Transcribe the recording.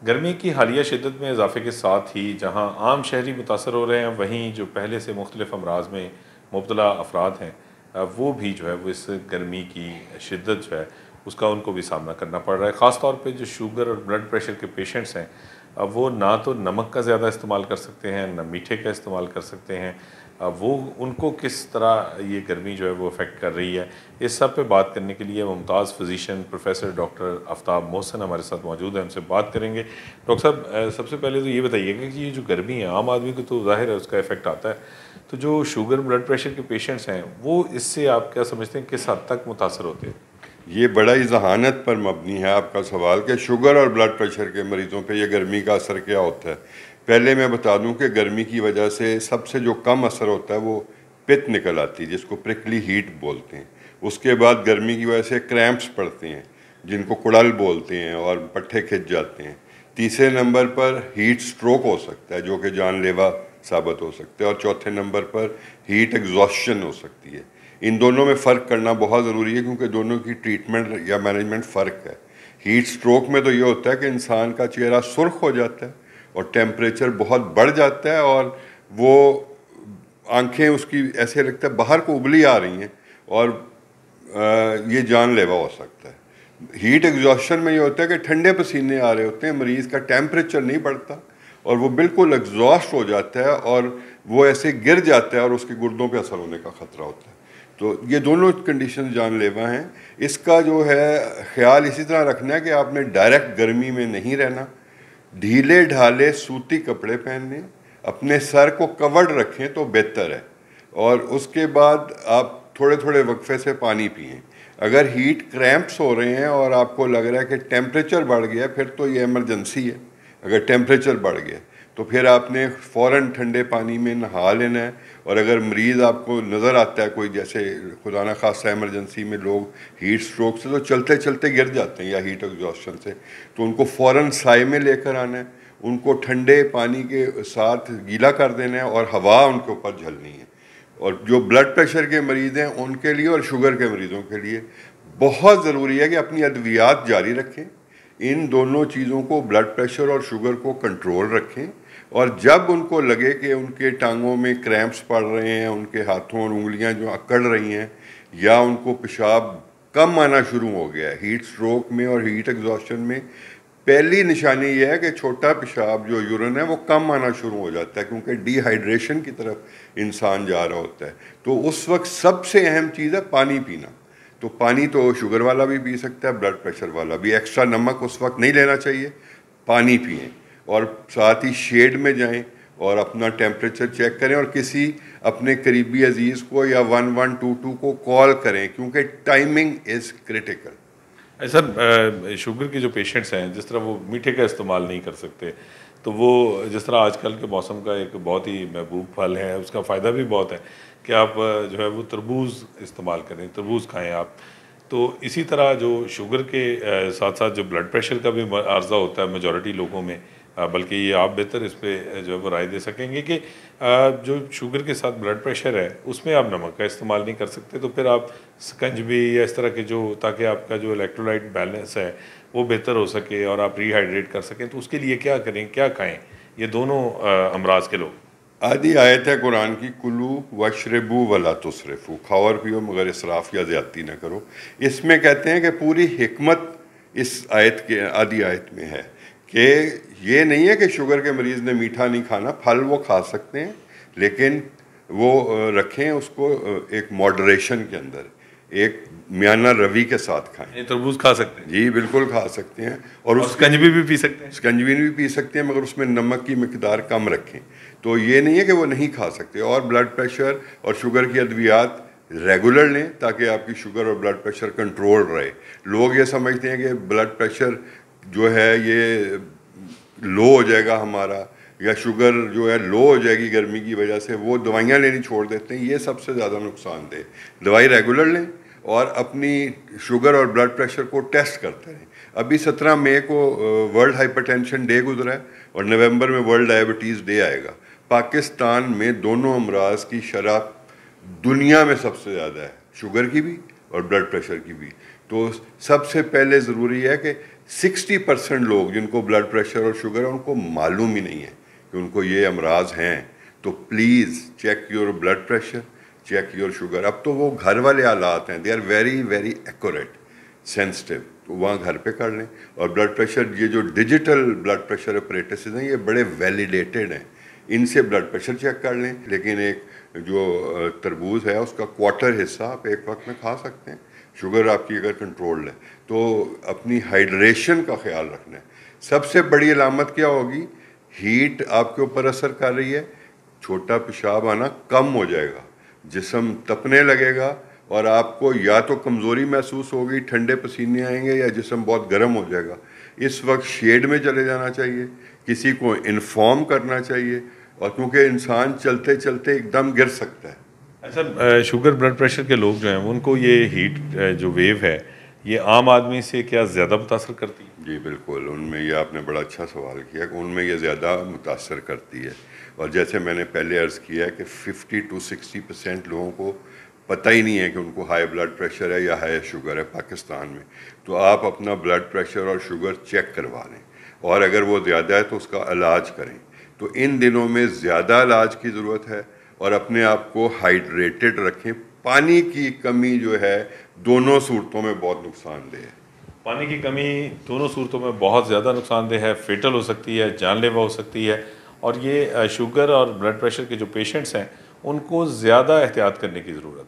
गर्मी की हालिया शिद्दत में इजाफे के साथ ही जहाँ आम शहरी मुतासर हो रहे हैं, वहीं जो पहले से मुख्तलिफ अमराज में मुब्तला अफराद हैं, वो भी जो है वो इस गर्मी की शिद्दत जो है उसका उनको भी सामना करना पड़ रहा है। ख़ास तौर पे जो शुगर और ब्लड प्रेशर के पेशेंट्स हैं, वो ना तो नमक का ज़्यादा इस्तेमाल कर सकते हैं, ना मीठे का इस्तेमाल कर सकते हैं। वो उनको किस तरह ये गर्मी जो है वो अफेक्ट कर रही है, इस सब पे बात करने के लिए Mumtaz physician professor doctor Aftab Mohsin हमारे साथ मौजूद हैं। हमसे बात करेंगे। डॉक्टर साहब, सबसे पहले तो ये बताइएगा कि ये जो गर्मी है, आम आदमी को तो ज़ाहिर है उसका इफेक्ट आता है, तो जो शुगर ब्लड प्रेशर के पेशेंट्स हैं, वो इससे आप क्या समझते हैं, किस हद तक मुतासर होते हैं? ये बड़ा ही जहानत पर मबनी है आपका सवाल कि शुगर और ब्लड प्रेशर के मरीज़ों पे ये गर्मी का असर क्या होता है। पहले मैं बता दूं कि गर्मी की वजह से सबसे जो कम असर होता है वो पित्त निकल आती है, जिसको प्रिकली हीट बोलते हैं। उसके बाद गर्मी की वजह से क्रैम्प्स पड़ते हैं, जिनको कुड़ल बोलते हैं, और पट्ठे खिंच जाते हैं। तीसरे नंबर पर हीट स्ट्रोक हो सकता है, जो कि जानलेवा साबित हो सकता है। और चौथे नंबर पर हीट एग्जॉस्शन हो सकती है। इन दोनों में फ़र्क करना बहुत ज़रूरी है, क्योंकि दोनों की ट्रीटमेंट या मैनेजमेंट फ़र्क है। हीट स्ट्रोक में तो ये होता है कि इंसान का चेहरा सुर्ख हो जाता है और टेम्परेचर बहुत बढ़ जाता है, और वो आंखें उसकी ऐसे लगता है बाहर को उबली आ रही हैं, और ये जानलेवा हो सकता है। हीट एग्जॉस्शन में ये होता है कि ठंडे पसीने आ रहे होते हैं, मरीज़ का टेम्परेचर नहीं बढ़ता और वो बिल्कुल एग्जॉस्ट हो जाता है, और वो ऐसे गिर जाता है और उसके गुर्दों पे असर होने का ख़तरा होता है। तो ये दोनों कंडीशन जानलेवा हैं। इसका जो है ख्याल इसी तरह रखना है कि आपने डायरेक्ट गर्मी में नहीं रहना, ढीले ढाले सूती कपड़े पहनने, अपने सर को कवर्ड रखें तो बेहतर है, और उसके बाद आप थोड़े थोड़े वक्फे से पानी पिएं। अगर हीट क्रैम्प्स हो रहे हैं और आपको लग रहा है कि टेम्परेचर बढ़ गया, फिर तो ये इमरजेंसी है। अगर टेम्परेचर बढ़ गया तो फिर आपने फ़ौरन ठंडे पानी में नहा लेना है। और अगर मरीज़ आपको नज़र आता है कोई, जैसे खुदा न खास्ता इमरजेंसी में लोग हीट स्ट्रोक से तो चलते चलते गिर जाते हैं या हीट एग्जॉस्शन से, तो उनको फ़ौरन साए में लेकर आना है, उनको ठंडे पानी के साथ गीला कर देना है और हवा उनके ऊपर झलनी है। और जो ब्लड प्रेशर के मरीज़ हैं उनके लिए और शुगर के मरीज़ों के लिए बहुत ज़रूरी है कि अपनी अद्वियात जारी रखें। इन दोनों चीज़ों को, ब्लड प्रेशर और शुगर को, कंट्रोल रखें। और जब उनको लगे कि उनके टांगों में क्रैम्प्स पड़ रहे हैं, उनके हाथों और उंगलियां जो अकड़ रही हैं, या उनको पेशाब कम आना शुरू हो गया है, हीट स्ट्रोक में और हीट एग्जॉस्शन में पहली निशानी यह है कि छोटा पेशाब जो यूरिन है वो कम आना शुरू हो जाता है, क्योंकि डिहाइड्रेशन की तरफ इंसान जा रहा होता है। तो उस वक्त सबसे अहम चीज़ है पानी पीना। तो पानी तो शुगर वाला भी पी सकता है, ब्लड प्रेशर वाला भी। एक्स्ट्रा नमक उस वक्त नहीं लेना चाहिए, पानी पिएं, और साथ ही शेड में जाएं और अपना टेम्परेचर चेक करें, और किसी अपने करीबी अजीज़ को या 1122 को कॉल करें, क्योंकि timing is critical. Sir, sugar के जो पेशेंट्स हैं, जिस तरह वो मीठे का इस्तेमाल नहीं कर सकते, तो वो जिस तरह आजकल के मौसम का एक बहुत ही महबूब फल है, उसका फ़ायदा भी बहुत है कि आप जो है वो तरबूज़ इस्तेमाल करें, तरबूज़ खाएं आप। तो इसी तरह जो शुगर के साथ साथ जो ब्लड प्रेशर का भी आर्जा होता है मेजॉरिटी लोगों में, बल्कि ये आप बेहतर इस पर जो है वो राय दे सकेंगे कि जो शुगर के साथ ब्लड प्रेशर है उसमें आप नमक का इस्तेमाल नहीं कर सकते, तो फिर आप स्कंजबी या इस तरह के जो, ताकि आपका जो इलेक्ट्रोलाइट बैलेंस है वो बेहतर हो सके और आप रिहाइड्रेट कर सकें, तो उसके लिए क्या करें, क्या खाएं ये दोनों अमराज के लोग? आदि आयत है कुरान की, कुलू वशरबू वला तुसरिफू, खाओ और पियो मगर इसराफ या ज़्यादती न करो। इसमें कहते हैं कि पूरी हिकमत इस आयत के, आदि आयत में है कि ये नहीं है कि शुगर के मरीज़ ने मीठा नहीं खाना, फल वो खा सकते हैं, लेकिन वो रखें उसको एक मॉडरेशन के अंदर, एक म्याना रवि के साथ खाएं। तरबूज खा सकते हैं? जी बिल्कुल खा सकते हैं, और स्कंजबी भी पी सकते हैं? स्कंजबी भी पी सकते हैं, मगर उसमें नमक की मिकदार कम रखें। तो ये नहीं है कि वो नहीं खा सकते। और ब्लड प्रेशर और शुगर की अद्वियात रेगुलर लें, ताकि आपकी शुगर और ब्लड प्रेशर कंट्रोल रहे। लोग ये समझते हैं कि ब्लड प्रेशर जो है ये लो हो जाएगा हमारा, या शुगर जो है लो हो जाएगी गर्मी की वजह से, वो दवाइयाँ लेनी छोड़ देते हैं। ये सबसे ज़्यादा नुकसानदेह। दवाई रेगुलर लें और अपनी शुगर और ब्लड प्रेशर को टेस्ट करते रहें। अभी 17 मई को वर्ल्ड हाइपरटेंशन डे गुजरा है, और नवंबर में वर्ल्ड डायबिटीज़ डे आएगा। पाकिस्तान में दोनों अमराज की शरह दुनिया में सबसे ज़्यादा है, शुगर की भी और ब्लड प्रेशर की भी। तो सबसे पहले ज़रूरी है कि 60% लोग जिनको ब्लड प्रेशर और शुगर है उनको मालूम ही नहीं है कि उनको ये अमराज हैं। तो please check your blood pressure, check your sugar. अब तो वो घर वाले हालात हैं, they are very very accurate, sensitive, तो वहाँ घर पे कर लें। और ब्लड प्रेशर, ये जो डिजिटल ब्लड प्रेशर अपरेटसेस हैं ये बड़े वैलिडेटेड हैं, इनसे ब्लड प्रेशर चेक कर लें। लेकिन एक जो तरबूज है उसका क्वार्टर हिस्सा आप एक वक्त में खा सकते हैं। शुगर आपकी अगर कंट्रोल्ड है तो अपनी हाइड्रेशन का ख्याल रखना है। सबसे बड़ी अलामत क्या होगी? हीट आपके ऊपर असर कर रही है, छोटा पेशाब आना कम हो जाएगा, जिस्म तपने लगेगा और आपको या तो कमज़ोरी महसूस होगी, ठंडे पसीने आएंगे, या जिस्म बहुत गर्म हो जाएगा। इस वक्त शेड में चले जाना चाहिए, किसी को इन्फॉर्म करना चाहिए, और क्योंकि इंसान चलते चलते एकदम गिर सकता है। अच्छा, शुगर ब्लड प्रेशर के लोग जो हैं उनको ये हीट जो वेव है ये आम आदमी से क्या ज़्यादा मुतासर करती है? जी बिल्कुल, उनमें ये आपने बड़ा अच्छा सवाल किया कि उनमें ये ज़्यादा मुतासर करती है। और जैसे मैंने पहले अर्ज़ किया है कि 50 to 60% लोगों को पता ही नहीं है कि उनको हाई ब्लड प्रेशर है या हाई शुगर है पाकिस्तान में। तो आप अपना ब्लड प्रेशर और शुगर चेक करवा लें, और अगर वो ज़्यादा है तो उसका इलाज करें। तो इन दिनों में ज़्यादा इलाज की ज़रूरत है, और अपने आप को हाइड्रेटेड रखें। पानी की कमी जो है दोनों सूरतों में बहुत नुकसानदेह है। पानी की कमी दोनों सूरतों में बहुत ज़्यादा नुकसानदेह है, फेटल हो सकती है, जानलेवा हो सकती है। और ये शुगर और ब्लड प्रेशर के जो पेशेंट्स हैं उनको ज़्यादा एहतियात करने की ज़रूरत है।